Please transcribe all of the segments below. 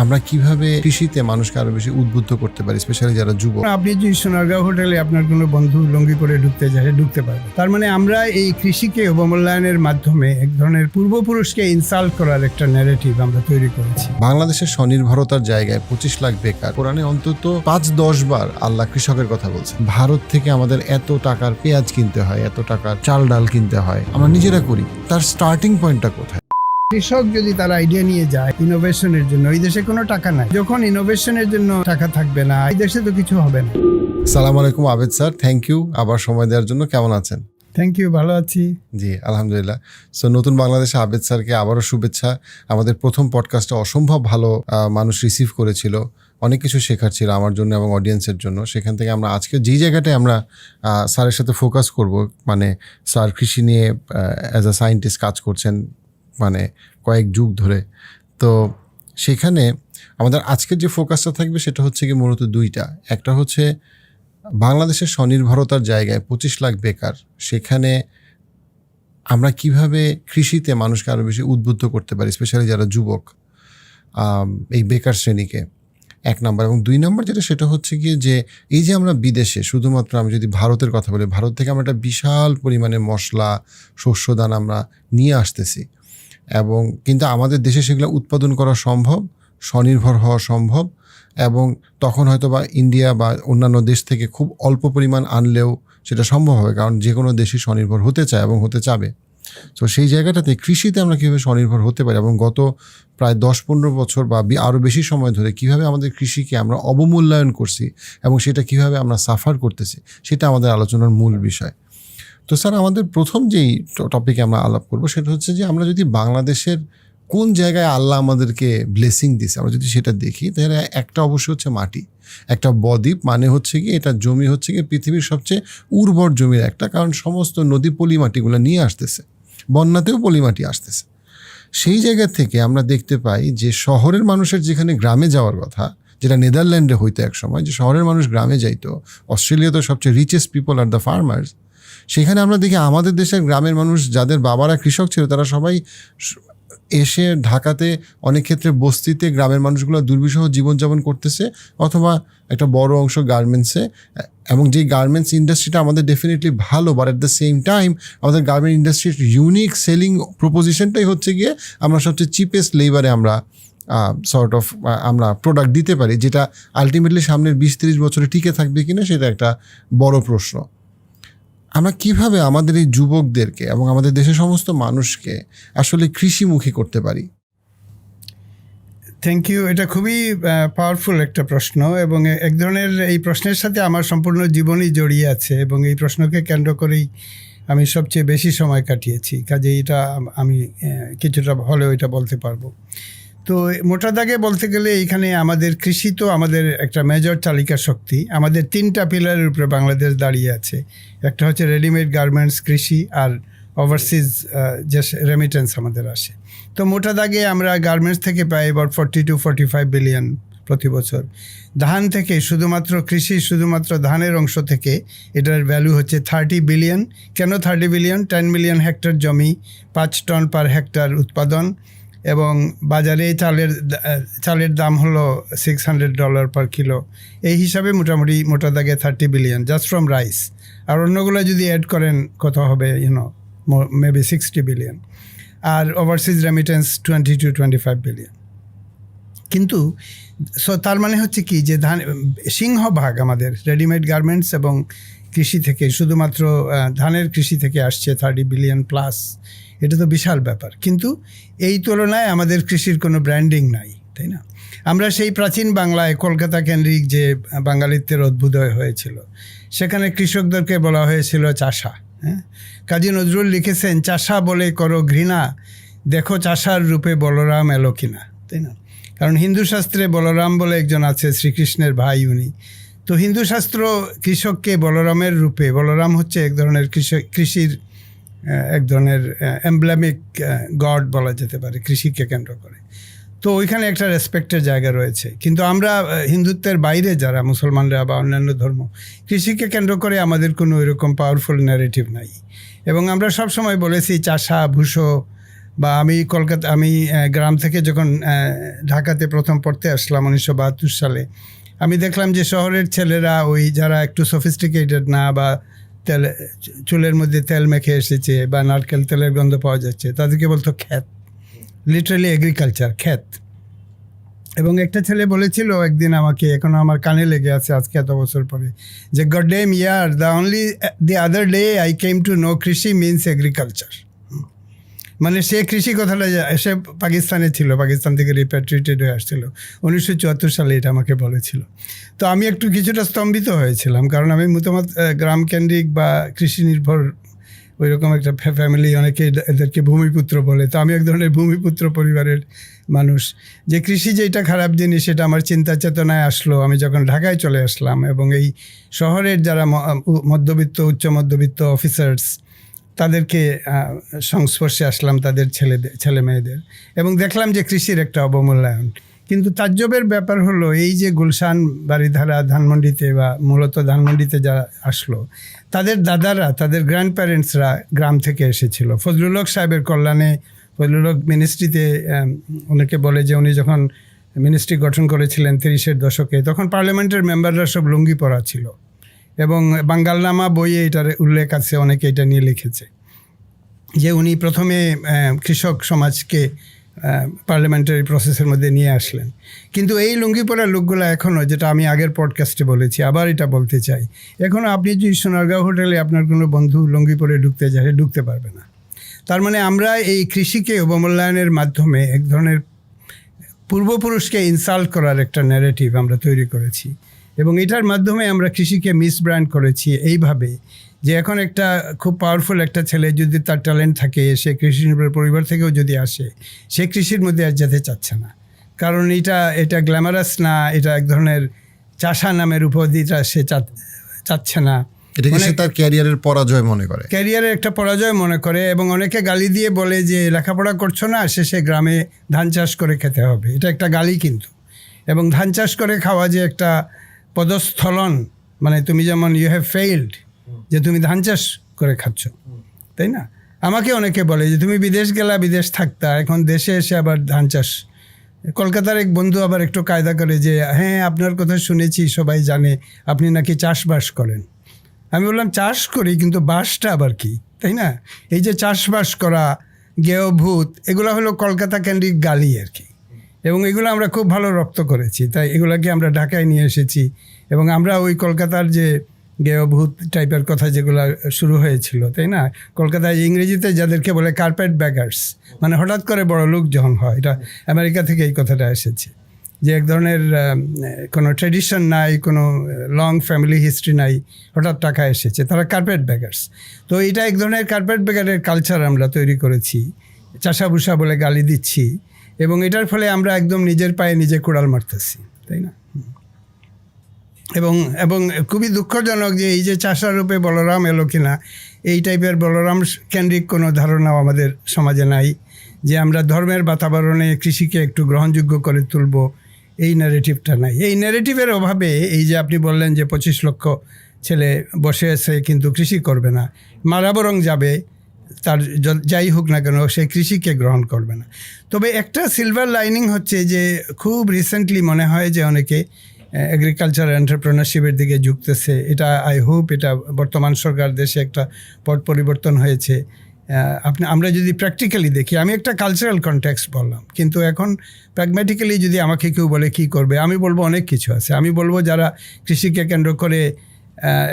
আমরা কিভাবে কৃষিতে মানুষকে আরো বেশি উদ্বুদ্ধ করতে পারি, স্পেশালি যারা যুবক। আপনি যদি সোনারগাঁও হোটেলে আপনার কোনো বন্ধু লঙ্গি করে ঢুকতে যায়, ঢুকতে পারবে। তার মানে আমরা এই কৃষিকে অবমূল্যায়নের মাধ্যমে এক ধরনের পূর্বপুরুষকে ইনসাল্ট করার একটা ন্যারেটিভ আমরা তৈরি করেছি। বাংলাদেশের স্বনির্ভরতার জায়গায় 25 লাখ বেকার। কোরআনে অন্তত 5-10 বার আল্লাহ কৃষকের কথা বলছে। ভারত থেকে আমাদের এত টাকার পেঁয়াজ কিনতে হয়, এত টাকার চাল ডাল কিনতে হয়, আমরা নিজেরা করি। তার স্টার্টিং পয়েন্টটা কোথায়? কৃষক যদি তার আইডিয়া নিয়ে যায় ইনোভেশনের জন্য, এই দেশে কোনো টাকা নাই। যখন ইনোভেশনের জন্য টাকা থাকবে না, এই দেশে তো কিছু হবে না। সালাম আলাইকুম আবেদ স্যার, থ্যাংক ইউ আবার সময় দেওয়ার জন্য। কেমন আছেন? থ্যাংক ইউ, ভালো আছি। জি আলহামদুলিল্লাহ। সো নতুন বাংলাদেশে আবেদ স্যারকে আবারও শুভেচ্ছা। আমাদের প্রথম পডকাস্টটা অসম্ভব ভালো মানুষ রিসিভ করেছিল, অনেক কিছু শেখার ছিল আমার জন্য এবং অডিয়েন্সের জন্য। সেখান থেকে আমরা আজকে যেই জায়গাটায় আমরা স্যারের সাথে ফোকাস করব, মানে স্যার কৃষি নিয়ে অ্যাজ আ সায়েন্টিস্ট কাজ করছেন মানে কয়েক যুগ ধরে। তো সেখানে আমাদের আজকের যে ফোকাসটা থাকবে সেটা হচ্ছে কি মূলত দুইটা। একটা হচ্ছে বাংলাদেশের স্বনির্ভরতার জায়গায় 25 লাখ বেকার, সেখানে আমরা কিভাবে কৃষিতে মানুষকে আরও বেশি উদ্বুদ্ধ করতে পারি, স্পেশালি যারা যুবক, এই বেকার শ্রেণীকে, এক নম্বর। এবং দুই নম্বর যেটা, সেটা হচ্ছে গিয়ে যে এই যে আমরা বিদেশে, শুধুমাত্র আমি যদি ভারতের কথা বলি, ভারত থেকে আমরা একটা বিশাল পরিমাণে মশলা, শস্যদান আমরা নিয়ে আসতেছি, এবং কিন্তু আমাদের দেশে সেগুলো উৎপাদন করা সম্ভব, স্বনির্ভর হওয়া সম্ভব, এবং তখন হয়তো বা ইন্ডিয়া বা অন্যান্য দেশ থেকে খুব অল্প পরিমাণ আনলেও সেটা সম্ভব হবে, কারণ যে কোনো দেশই স্বনির্ভর হতে চায় এবং হতে চাবে। তো সেই জায়গাটাতে কৃষিতে আমরা কীভাবে স্বনির্ভর হতে পারি, এবং গত প্রায় 10-15 বছর বা আরও বেশি সময় ধরে কীভাবে আমাদের কৃষিকে আমরা অবমূল্যায়ন করছি এবং সেটা কীভাবে আমরা সাফার করতেছি, সেটা আমাদের আলোচনার মূল বিষয়। তো স্যার, আমাদের প্রথম যেই টপিকে আমরা আলাপ করবো সেটা হচ্ছে যে আমরা যদি বাংলাদেশের কোন জায়গায় আল্লাহ আমাদেরকে ব্লেসিং দিছে আমরা যদি সেটা দেখি, তাহলে একটা অবশ্যই হচ্ছে মাটি। একটা বদ্বীপ মানে হচ্ছে কি, এটা জমি হচ্ছে কি পৃথিবীর সবচেয়ে উর্বর জমির একটা, কারণ সমস্ত নদী পলি মাটিগুলো নিয়ে আসতেছে, বন্যাতেও পলি মাটি আসতেছে। সেই জায়গা থেকে আমরা দেখতে পাই যে শহরের মানুষের যেখানে গ্রামে যাওয়ার কথা, যেটা নেদারল্যান্ডে হইতো এক সময়, যে শহরের মানুষ গ্রামে যাইতো, অস্ট্রেলিয়াতে সবচেয়ে richest people are the farmers, সেখানে আমরা দেখি আমাদের দেশের গ্রামের মানুষ যাদের বাবারা কৃষক ছিল, তারা সবাই এসে ঢাকাতে অনেক ক্ষেত্রে বস্তিতে গ্রামের মানুষগুলো দুর্বিষহ জীবনযাপন করতেছে, অথবা একটা বড় অংশ গার্মেন্টসে। এবং যে গার্মেন্টস ইন্ডাস্ট্রিটা আমাদের ডেফিনেটলি ভালো, but at the same time আমাদের গার্মেন্ট ইন্ডাস্ট্রির ইউনিক সেলিং প্রপোজিশনটাই হচ্ছে গিয়ে আমরা সবচেয়ে চিপেস্ট লেবারে আমরা আমরা প্রোডাক্ট দিতে পারি, যেটা আলটিমেটলি সামনের 20-30 বছরে টিকে থাকবে কিনা সেটা একটা বড় প্রশ্ন। আমরা কিভাবে আমাদের এই যুবকদেরকে এবং আমাদের দেশের সমস্ত মানুষকে আসলে কৃষিমুখী করতে পারি? থ্যাংক ইউ, এটা খুবই পাওয়ারফুল একটা প্রশ্ন, এবং এক ধরনের এই প্রশ্নের সাথে আমার সম্পূর্ণ জীবনই জড়িয়ে আছে, এবং এই প্রশ্নকে কেন্দ্র করেই আমি সবচেয়ে বেশি সময় কাটিয়েছি। কাজে এটা আমি কিছুটা হলেও এটা বলতে পারবো। তো মোটা দাগে বলতে গেলে এইখানে আমাদের কৃষি তো আমাদের একটা মেজর চালিকা শক্তি। আমাদের 3টা পিলারের উপরে বাংলাদেশ দাঁড়িয়ে আছে। একটা হচ্ছে রেডিমেড গার্মেন্টস, কৃষি, আর ওভারসিজ যে রেমিটেন্স আমাদের আসে। তো মোটা দাগে আমরা গার্মেন্টস থেকে পাই এবার 40-45 বিলিয়ন প্রতি বছর। ধান থেকে, শুধুমাত্র কৃষি, শুধুমাত্র ধানের অংশ থেকে এটার ভ্যালু হচ্ছে 30 বিলিয়ন। কেন 30 বিলিয়ন? 10 মিলিয়ন হেক্টর জমি, 5 টন পার হেক্টর উৎপাদন, এবং বাজারে চালের দাম হলো $600 পার কিলো। এই হিসাবে মোটামুটি মোটা দাগে 30 বিলিয়ন জাস্ট ফ্রম রাইস। আর অন্যগুলো যদি অ্যাড করেন কত হবে, মেবি 60 বিলিয়ন। আর ওভারসিজ রেমিটেন্স 20-25 বিলিয়ন। কিন্তু তার মানে হচ্ছে কি, যে সিংহভাগ আমাদের রেডিমেড গার্মেন্টস এবং কৃষি থেকে, শুধুমাত্র ধানের কৃষি থেকে আসছে 30 বিলিয়ন প্লাস। এটা তো বিশাল ব্যাপার। কিন্তু এই তুলনায় আমাদের কৃষির কোনো ব্র্যান্ডিং নাই, তাই না? আমরা সেই প্রাচীন বাংলায় কলকাতা কেন্দ্রিক যে বাঙালিত্বের অভ্যুদয় হয়েছিল, সেখানে কৃষকদেরকে বলা হয়েছিল চাষা। কাজী নজরুল লিখেছেন, চাষা বলে করো ঘৃণা, দেখো চাষার রূপে বলরাম এলো কিনা, তাই না? কারণ হিন্দু শাস্ত্রে বলরাম বলে একজন আছে, শ্রীকৃষ্ণের ভাই উনি। তো হিন্দু শাস্ত্র কৃষককে বলরামের রূপে, বলরাম হচ্ছে এক ধরনের কৃষির এক ধরনের এমব্লেমিক গড বলা যেতে পারে কৃষিকে কেন্দ্র করে। তো ওইখানে একটা রেসপেক্টের জায়গা রয়েছে। কিন্তু আমরা হিন্দুত্বের বাইরে যারা মুসলমানরা বা অন্যান্য ধর্ম, কৃষিকে কেন্দ্র করে আমাদের কোনো এরকম পাওয়ারফুল ন্যারেটিভ নাই। এবং আমরা সবসময় বলেছি চাষা, ভুষো, বা আমি গ্রাম থেকে যখন ঢাকাতে প্রথম পড়তে আসলাম 1972 সালে, আমি দেখলাম যে শহরের ছেলেরা ওই যারা একটু সফিস্টিকেটেড না বা চুলের মধ্যে তেল মেখে এসেছে বা নারকেল তেলের গন্ধ পাওয়া যাচ্ছে, তাদেরকে বলতো ক্ষেত, লিটারালি এগ্রিকালচার, ক্ষেত। এবং একটা ছেলে বলেছিল একদিন আমাকে, এখনো আমার কানে লেগে আছে আজকে এত বছর পরে, যে গড ডেম ইয়ার the other day I came to know কৃষি মিনস এগ্রিকালচার। মানে সে কৃষি কথাটা সে পাকিস্তানে ছিল, পাকিস্তান থেকে রিপ্যাট্রিয়েটেড হয়ে আসছিল 1974 সালে, এটা আমাকে বলেছিল। তো আমি একটু কিছুটা স্তম্ভিত হয়েছিলাম, কারণ আমি মতামত গ্রাম কেন্দ্রিক বা কৃষি নির্ভর ওই রকম একটা ফ্যামিলি, অনেকে এদেরকে ভূমিপুত্র বলে। তো আমি এক ধরনের ভূমিপুত্র পরিবারের মানুষ। যে কৃষি যেটা খারাপ জিনিস সেটা আমার চিন্তা চেতনায় আসলো আমি যখন ঢাকায় চলে আসলাম, এবং এই শহরের যারা মধ্যবিত্ত উচ্চ মধ্যবিত্ত অফিসার্স তাদেরকে সংস্পর্শে আসলাম, তাদের ছেলে মেয়েদের, এবং দেখলাম যে কৃষির একটা অবমূল্যায়ন। কিন্তু তাজ্জবের ব্যাপার হলো এই যে গুলশান, বারিধারা, ধানমন্ডিতে বা মূলত ধানমন্ডিতে যারা আসলো, তাদের দাদারা, তাদের গ্র্যান্ড প্যারেন্টসরা গ্রাম থেকে এসেছিল। ফজলুল হক সাহেবের কল্যাণে, ফজলুল হক মিনিস্ট্রিতে, অনেকে বলে যে উনি যখন মিনিস্ট্রি গঠন করেছিলেন 30-এর দশকে, তখন পার্লামেন্টের মেম্বাররা সব লুঙ্গি পরা ছিল, এবং বাঙ্গালনামা বইয়ে এটার উল্লেখ আছে, অনেকে এটা নিয়ে লিখেছে যে উনি প্রথমে কৃষক সমাজকে পার্লামেন্টারি প্রসেসের মধ্যে নিয়ে আসলেন। কিন্তু এই লুঙ্গি পরা লোকগুলো এখনও, যেটা আমি আগের পডকাস্টে বলেছি, আবার এটা বলতে চাই, এখনও আপনি যদি সোনারগাঁও হোটেলে আপনার কোনো বন্ধু লুঙ্গি পরে ঢুকতে যায়, ঢুকতে পারবে না। তার মানে আমরা এই কৃষিকে অবমূল্যায়নের মাধ্যমে এক ধরনের পূর্বপুরুষকে ইনসাল্ট করার একটা ন্যারেটিভ আমরা তৈরি করেছি, এবং এটার মাধ্যমে আমরা কৃষিকে মিসব্র্যান্ড করেছি এইভাবে যে এখন একটা খুব পাওয়ারফুল একটা ছেলে যদি তার ট্যালেন্ট থাকে, সে কৃষি নির্ভর পরিবার থেকেও যদি আসে, সে কৃষির মধ্যে আর যেতে চাচ্ছে না, কারণ এটা গ্ল্যামারাস না, এটা এক ধরনের চাষা নামের উপাধিটা সে চাচ্ছে না, এটাকে সে তার ক্যারিয়ারের পরাজয় মনে করে, ক্যারিয়ারের একটা পরাজয় মনে করে, এবং অনেকে গালি দিয়ে বলে যে লেখাপড়া করছো না, শেষে গ্রামে ধান চাষ করে খেতে হবে। এটা একটা গালি কিন্তু, এবং ধান চাষ করে খাওয়া যে একটা পদস্থলন, মানে তুমি যেমন ইউ হ্যাভ ফেইল্ড, যে তুমি ধান চাষ করে খাচ্ছ, তাই না? আমাকে অনেকে বলে যে তুমি বিদেশ গেলা, বিদেশ থাকতা, এখন দেশে এসে আবার ধান চাষ। কলকাতার এক বন্ধু আবার একটু কায়দা করে যে হ্যাঁ আপনার কথা শুনেছি, সবাই জানে আপনি নাকি চাষবাস করেন। আমি বললাম চাষ করি, কিন্তু বাসটা আবার কি, তাই না? এই যে চাষবাস করা, গেয় ভূত, এগুলো হলো কলকাতা কেন্দ্রিক গালি আর কি, এবং এগুলো আমরা খুব ভালো রপ্ত করেছি, তাই এগুলোকে আমরা ঢাকায় নিয়ে এসেছি, এবং আমরা ওই কলকাতার যে গেয়ভূত টাইপের কথা যেগুলো শুরু হয়েছিল, তাই না, কলকাতায় ইংরেজিতে যাদেরকে বলে কার্পেট ব্যাগার্স, মানে হঠাৎ করে বড় লোক যখন হয়, এটা আমেরিকা থেকে এই কথাটা এসেছে, যে এক ধরনের কোনো ট্রেডিশন নাই, কোনো লং ফ্যামিলি হিস্ট্রি নাই, হঠাৎ টাকা এসেছে, তারা কার্পেট ব্যাগার্স। তো এটা এক ধরনের কার্পেট ব্যাগারের কালচার আমরা তৈরি করেছি, চাষাভুষা বলে গালি দিচ্ছি, এবং এটার ফলে আমরা একদম নিজের পায়ে নিজে কুড়াল মারতেছি, তাই না? এবং খুবই দুঃখজনক যে এই যে চাষারূপে বলরাম এলো কিনা, এই টাইপের বলরাম কেন্দ্রিক কোনো ধারণাও আমাদের সমাজে নাই, যে আমরা ধর্মের বাতাবরণে কৃষিকে একটু গ্রহণযোগ্য করে তুলব, এই ন্যারেটিভটা নাই। এই ন্যারেটিভের অভাবে এই যে আপনি বললেন যে 25 লক্ষ ছেলে বসে আছে কিন্তু কৃষি করবে না, মারা বরং যাবে, তার যাই হোক না কেন সে কৃষিকে গ্রহণ করবে না। তবে একটা সিলভার লাইনিং হচ্ছে যে খুব রিসেন্টলি মনে হয় যে অনেকে এগ্রিকালচার এন্টারপ্রেনারশিপের দিকে ঝুঁকতেছে। এটা আই হোপ এটা বর্তমান সরকার দেশে একটা পট পরিবর্তন হয়েছে। আমরা যদি প্র্যাকটিক্যালি দেখি, আমি একটা কালচারাল কনটেক্সট বললাম, কিন্তু এখন প্র্যাগম্যাটিক্যালি যদি আমাকে কেউ বলে কী করবে, আমি বলবো অনেক কিছু আছে। আমি বলবো যারা কৃষিকে কেন্দ্র করে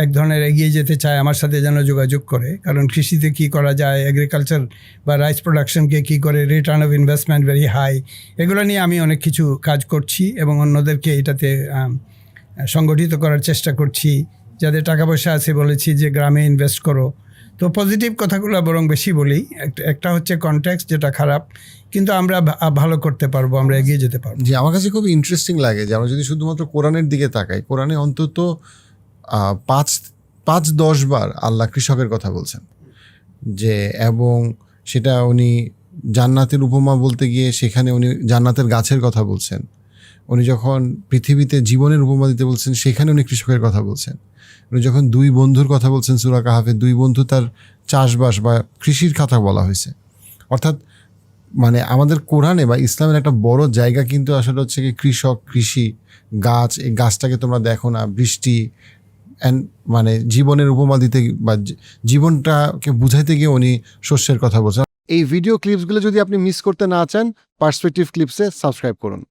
এক ধরনের এগিয়ে যেতে চায় আমার সাথে যেন যোগাযোগ করে, কারণ কৃষিতে কী করা যায়, এগ্রিকালচার বা রাইস প্রোডাকশনকে কী করে return of investment very high, এগুলো নিয়ে আমি অনেক কিছু কাজ করছি এবং অন্যদেরকে এটাতে সংগঠিত করার চেষ্টা করছি। যাদের টাকা পয়সা আছে বলেছি যে গ্রামে ইনভেস্ট করো। তো পজিটিভ কথাগুলো বরং বেশি বলি। একটা হচ্ছে কনটেক্সট যেটা খারাপ, কিন্তু আমরা ভালো করতে পারবো, আমরা এগিয়ে যেতে পারবো। যে আমার কাছে খুব ইন্টারেস্টিং লাগে যে আমরা যদি শুধুমাত্র কোরআনের দিকে তাকাই, কোরআনে অন্তত 5-10 বার আল্লাহ কৃষকের কথা বলছেন, যে এবং সেটা উনি জান্নাতের উপমা বলতে গিয়ে সেখানে উনি জান্নাতের গাছের কথা বলছেন। উনি যখন পৃথিবীতে জীবনের উপমা দিতে বলছেন সেখানে উনি কৃষকের কথা বলছেন। উনি যখন 2 বন্ধুর কথা বলছেন সূরা কাহাফে, 2 বন্ধু তার চাষবাস বা কৃষির কথা বলা হয়েছে। অর্থাৎ মানে আমাদের কোরআনে বা ইসলামের একটা বড় জায়গা কিন্তু আসলে হচ্ছে কি কৃষক, কৃষি, গাছ। এই গাছটাকে তোমরা দেখো না, বৃষ্টি অ্যান্ড মানে জীবনের উপমা দিতে বা জীবনটাকে বুঝাইতে গিয়ে উনি শস্যের কথা বলছেন। এই ভিডিও ক্লিপসগুলো যদি আপনি মিস করতে না চান, পার্সপেক্টিভ ক্লিপসে সাবস্ক্রাইব করুন।